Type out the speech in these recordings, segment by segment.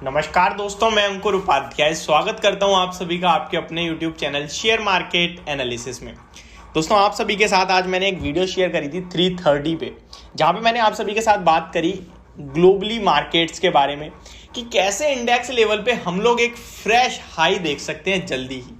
नमस्कार दोस्तों, मैं अंकुर उपाध्याय स्वागत करता हूं आप सभी का आपके अपने YouTube channel share market analysis में। दोस्तों, आप सभी के साथ आज मैंने एक वीडियो शेयर करी थी 330 पे, जहां पे मैंने आप सभी के साथ बात करी ग्लोबली मार्केट्स के बारे में कि कैसे इंडेक्स लेवल पे हम लोग एक फ्रेश हाई देख सकते हैं जल्दी ही।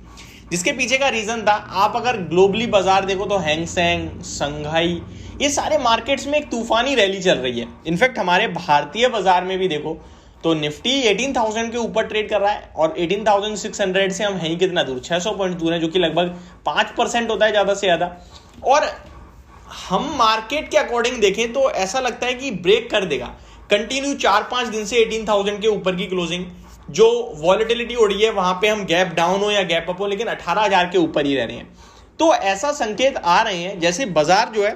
जिसके पीछे का रीजन था, आप अगर ग्लोबली बाजार देखो तो हैंग सेंग, संघाई, ये सारे मार्केट्स में एक तूफानी रैली चल रही है। इनफैक्ट हमारे भारतीय बाजार में भी देखो तो निफ्टी 18,000 के ऊपर ट्रेड कर रहा है और 18,600 से हम हैं ही कितना दूर, 600 पॉइंट दूर है, जो कि लगभग 5% होता है ज़्यादा से ज़्यादा। और हम मार्केट के अकॉर्डिंग देखें तो ऐसा लगता है कि ब्रेक कर देगा कंटिन्यू 4-5 दिन से 18,000 के ऊपर की क्लोजिंग। जो वॉलेटिलिटी हो रही है वहां पे हम गैप डाउन हो या गैप अप हो, लेकिन 18,000 के ऊपर ही रह रहे हैं। तो ऐसा संकेत आ रहे हैं जैसे बाजार जो है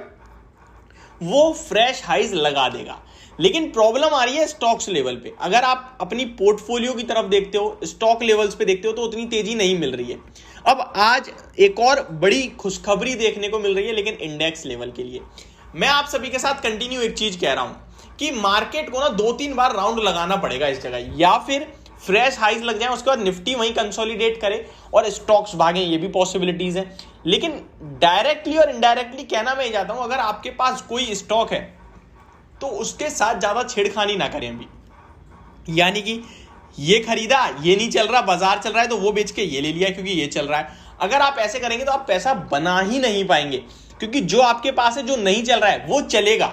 वो फ्रेश हाइज लगा देगा। लेकिन प्रॉब्लम आ रही है स्टॉक्स लेवल पे। अगर आप अपनी पोर्टफोलियो की तरफ देखते हो, स्टॉक लेवल्स पे देखते हो, तो उतनी तेजी नहीं मिल रही है। अब आज एक और बड़ी खुशखबरी देखने को मिल रही है, लेकिन इंडेक्स लेवल के लिए मैं आप सभी के साथ कंटिन्यू एक चीज कह रहा हूं कि मार्केट को ना 2-3 बार राउंड लगाना पड़ेगा इस जगह, या फिर फ्रेश हाइज लग जाए, उसके बाद निफ्टी वहीं कंसोलिडेट करे और स्टॉक्स भागें, ये भी पॉसिबिलिटीज है। लेकिन डायरेक्टली और इनडायरेक्टली कहना मैं चाहता हूं, अगर आपके पास कोई स्टॉक है तो उसके साथ ज्यादा छेड़खानी ना करें अभी। यानी कि ये खरीदा, ये नहीं चल रहा, बाजार चल रहा है तो वो बेच के ये ले लिया क्योंकि ये चल रहा है। अगर आप ऐसे करेंगे तो आप पैसा बना ही नहीं पाएंगे, क्योंकि जो आपके पास है, जो नहीं चल रहा है वो चलेगा,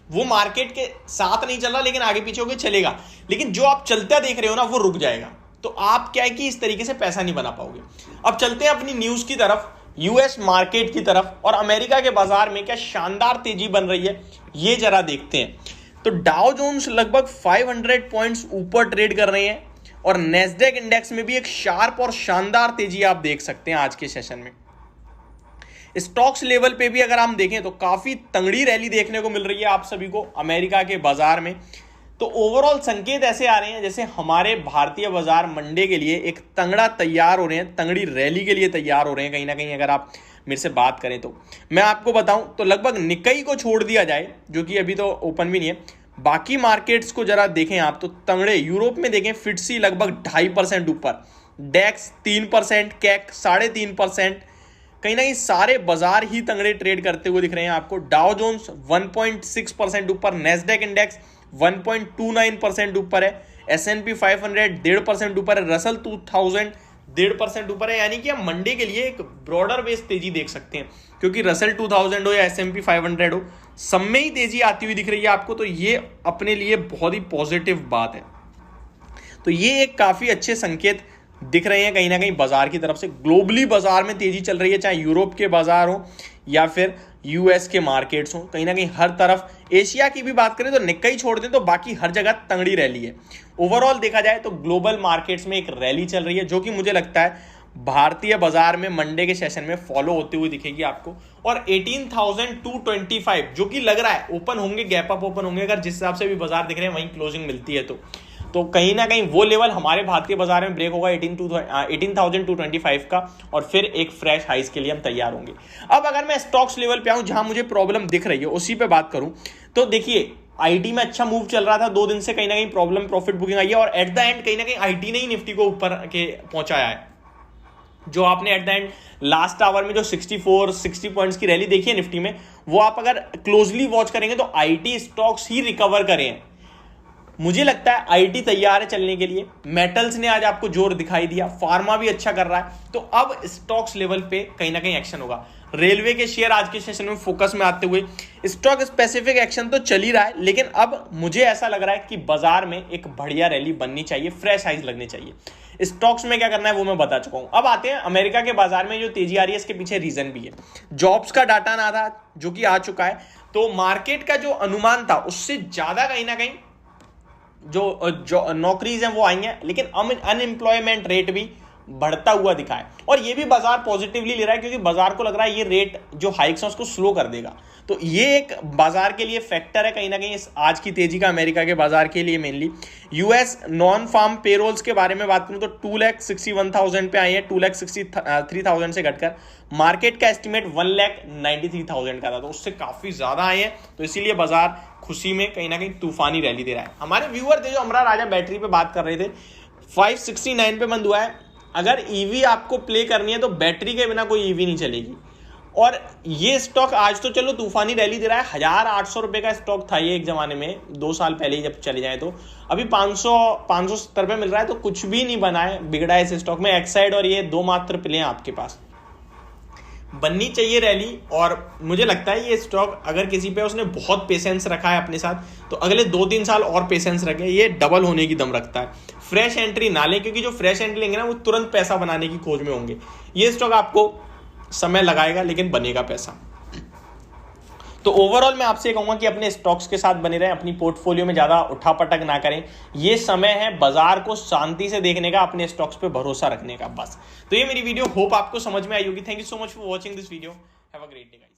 वो मार्केट के साथ नहीं चल रहा लेकिन आगे पीछे होकर चलेगा, लेकिन जो आप चलता देख रहे हो ना वो रुक जाएगा। तो आप क्या है कि इस तरीके से पैसा नहीं बना पाओगे। अब चलते हैं अपनी न्यूज की तरफ, यूएस मार्केट की तरफ, और अमेरिका के बाजार में क्या शानदार तेजी बन रही है ये जरा देखते हैं। तो डाउ जोन्स लगभग 500 पॉइंट्स ऊपर ट्रेड कर रहे हैं और नेस्डेक इंडेक्स में भी एक शार्प और शानदार तेजी आप देख सकते हैं आज के सेशन में। स्टॉक्स लेवल पे भी अगर हम देखें तो काफी तंगड़ी रैली देखने को मिल रही है आप सभी को अमेरिका के बाजार में। तो ओवरऑल संकेत ऐसे आ रहे हैं जैसे हमारे भारतीय बाजार मंडे के लिए एक तंगड़ा तैयार हो रहे हैं, तंगड़ी रैली के लिए तैयार हो रहे हैं कहीं ना कहीं। अगर आप मेरे से बात करें तो मैं आपको बताऊं तो लगभग निक्केई को छोड़ दिया जाए, जो कि अभी तो ओपन भी नहीं है, बाकी मार्केट्स को जरा देखें आप तो तंगड़े। यूरोप में देखें फिट्सी लगभग 2.5% ऊपर, डेक्स 3%, कैक 3.5%, कहीं ना कहीं सारे बाजार ही तंगड़े ट्रेड करते हुए दिख रहे हैं आपको। डाउ जोन्स 1.6% ऊपर, नेस्डेक इंडेक्स 1.29% ऊपर है, S&P 500 1.5% ऊपर है, रसल 2000 1.5% ऊपर है। यानी कि हम मंडे के लिए एक ब्रॉडर बेस तेजी देख सकते हैं, क्योंकि रसल 2000 हो या S&P 500 हो, सब में ही तेजी आती हुई दिख रही है आपको। तो ये अपने लिए बहुत ही पॉजिटिव बात है। तो ये एक काफी अच्छे संकेत दिख रहे हैं कहीं ना कहीं बाजार की तरफ से। ग्लोबली बाजार में तेजी चल रही है, चाहे यूरोप के बाजार हो या फिर यूएस के मार्केट्स हो, कहीं ना कहीं हर तरफ। एशिया की भी बात करें तो निक्केई छोड़ दें तो बाकी हर जगह तंगड़ी रैली है। ओवरऑल देखा जाए तो ग्लोबल मार्केट्स में एक रैली चल रही है, जो कि मुझे लगता है भारतीय बाजार में मंडे के सेशन में फॉलो होते हुए दिखेगी आपको। और 18,225 जो कि लग रहा है ओपन होंगे, गैप अप ओपन होंगे, अगर जिस हिसाब से भी बाजार दिख रहे हैं वहीं क्लोजिंग मिलती है तो कहीं ना कहीं वो लेवल हमारे भारतीय बाजार में ब्रेक होगा 18,225 का, और फिर एक फ्रेश हाइस के लिए हम तैयार होंगे। अब अगर मैं स्टॉक्स लेवल पे आऊं जहां मुझे प्रॉब्लम दिख रही है उसी पे बात करूं तो देखिए आईटी में अच्छा मूव चल रहा था 2 दिन से, कहीं ना कहीं प्रॉब्लम प्रॉफिट बुकिंग आई है और एट द एंड कहीं ना कहीं आईटी ने ही निफ्टी को ऊपर के पहुंचाया है। जो आपने at the end last hour में जो 60 पॉइंट्स की रैली देखी है निफ्टी में, वो आप अगर क्लोजली वॉच करेंगे तो आईटी स्टॉक्स ही रिकवर करे हैं। मुझे लगता है आईटी तैयार है चलने के लिए। मेटल्स ने आज आपको जोर दिखाई दिया, फार्मा भी अच्छा कर रहा है, तो अब स्टॉक्स लेवल पे कहीं ना कहीं एक्शन होगा। रेलवे के शेयर आज के सेशन में फोकस में आते हुए स्टॉक स्पेसिफिक एक्शन तो चल ही रहा है, लेकिन अब मुझे ऐसा लग रहा है कि बाजार में एक बढ़िया रैली बननी चाहिए, फ्रेश हाइज लगने चाहिए। स्टॉक्स में क्या करना है वो मैं बता चुका हूं। अब आते हैं अमेरिका के बाजार में जो तेजी आ रही है, इसके पीछे रीजन भी है। जॉब्स का डाटा ना था जो कि आ चुका है, तो मार्केट का जो अनुमान था उससे ज्यादा कहीं ना कहीं जो नौकरीज हैं वो आई हैं, लेकिन अनएम्प्लॉयमेंट रेट भी बढ़ता हुआ दिखा है, और ये भी बाजार पॉजिटिवली ले रहा है क्योंकि बाजार को लग रहा है ये रेट जो हाइक्स है उसको स्लो कर देगा। तो ये एक बाजार के लिए फैक्टर है कहीं ना कहीं आज की तेजी का अमेरिका के बाजार के लिए। Mainly US non farm payrolls के बारे में बात करूं तो 2,61,000 पे आई है, 2,63,000 से घटकर मार्केट का एस्टिमेट 1,93,000 का था, तो उससे काफी ज्यादा आए हैं। तो इसीलिए बाजार खुशी में कहीं ना कहीं तूफानी रैली दे रहा है। हमारे व्यूअर थे जो अमरा राजा बैटरी पे बात कर रहे थे, 569 पे बंद हुआ है। अगर ईवी आपको प्ले करनी है तो बैटरी के बिना कोई ईवी नहीं चलेगी, और ये स्टॉक आज तो चलो तूफानी रैली दे रहा है। 1,800 रुपए का स्टॉक था ये एक जमाने में, 2 साल पहले ही जब चले जाए, तो अभी 570 पे मिल रहा है, तो कुछ भी नहीं बना है, बिगड़ा है इस स्टॉक में। एक्साइड और ये 2 मात्र प्ले हैं आपके पास, बननी चाहिए रैली। और मुझे लगता है ये स्टॉक अगर किसी पे उसने बहुत पेशेंस रखा है अपने साथ, तो अगले 2-3 साल और पेशेंस रखे, ये डबल होने की दम रखता है। फ्रेश एंट्री ना लें, क्योंकि जो फ्रेश एंट्री लेंगे ना वो तुरंत पैसा बनाने की खोज में होंगे। ये स्टॉक आपको समय लगाएगा लेकिन बनेगा पैसा। तो ओवरऑल मैं आपसे कहूंगा कि अपने स्टॉक्स के साथ बने रहें, अपनी पोर्टफोलियो में ज्यादा उठापटक ना करें। ये समय है बाजार को शांति से देखने का, अपने स्टॉक्स पे भरोसा रखने का, बस। तो ये मेरी वीडियो होप आपको समझ में आई होगी। Thank you so much for watching this video. Have a great day.